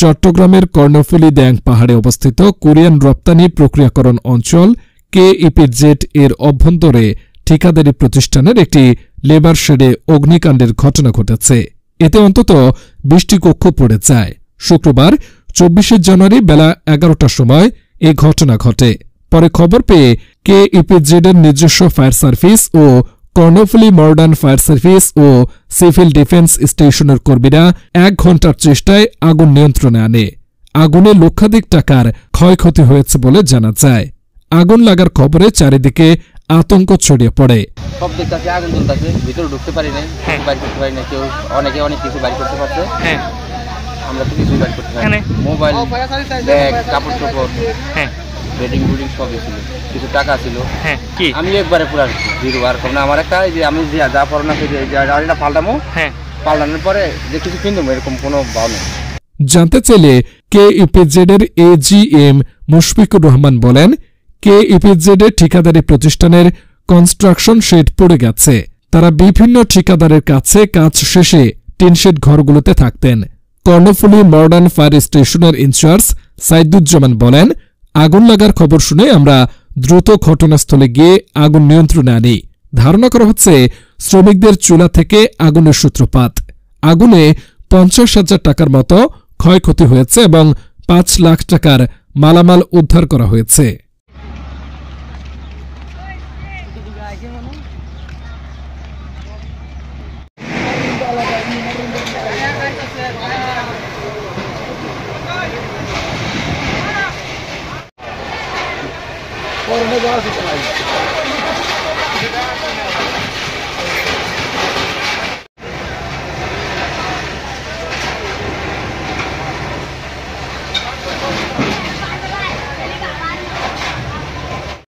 চট্টগ্রামের কর্ণফুলী দ্যাং পাহাড়ে অবস্থিত কোরিয়ান রপ্তানি প্রক্রিয়াকরণ অঞ্চল KEPZ এর অভ্যন্তরে ঠিকাদারি প্রতিষ্ঠানের একটি লেবার শেডে অগ্নিকাণ্ডের ঘটনা ঘটেছে। এতে অন্তত 20টি কক্ষ পড়ে যায়। শুক্রবার 24 জানুয়ারি বেলা 11টার সময় এ ঘটনা ঘটে। পরে খবর পেয়ে KEPZ এর নিজস্ব ফায়ার সার্ভিস ও কর্ণফুলী মডার্ন ফায়ার সার্ভিস ও সিভিল ডিফেন্স স্টেশনের কর্মীরা 1 ঘণ্টার চেষ্টায় আগুন নিয়ন্ত্রণে আনে। আগুনে লক্ষাধিক টাকার ক্ষয়ক্ষতি হয়েছে বলে জানা যায়। আগুন লাগার খবরে চারিদিকে আতঙ্ক ছড়িয়ে পড়ে। সব দেখতেছে আগুন জ্বলতেছে, ভিতরে ঢুকতে পারি নাই, বাইর করতে পারি না, কেউ অনেকে অনেক কিছু বাইর করতে পারছে। আমরা তো কিছুই বাইর করতে পারি না। মোবাইল, ব্যাগ, কাপড় চোপড়, বেডিং বুডিং সবই ছিল, কিছু টাকা ছিল। আমি একবারে পুরা জিরো। আর কারণ আমার একটা যে আমি যা পড়াশোনা করি এটা পাল্টানোর পরে যে কিছু কিনবো এরকম কোনো ভাব নেই। জানতে চাইলে KEPZ এর AGM মুশফিকুর রহমান বলেন, KEPZ এর ঠিকাদারি প্রতিষ্ঠানের কনস্ট্রাকশন শেড পড়ে গেছে। তারা বিভিন্ন ঠিকাদারের কাছে কাজ শেষে টিনশেড ঘরগুলোতে থাকতেন। কর্ণফুলী মডার্ন ফায়ার স্টেশনের ইনচার্জ সাইদুজ্জামান বলেন, আগুন লাগার খবর শুনে আমরা দ্রুত ঘটনাস্থলে গিয়ে আগুন নিয়ন্ত্রণে আনি। ধারণা করা হচ্ছে শ্রমিকদের চুলা থেকে আগুনের সূত্রপাত। আগুনে 50,000 টাকার মতো ক্ষয়ক্ষতি হয়েছে এবং 5 লাখ টাকার মালামাল উদ্ধার করা হয়েছে। Por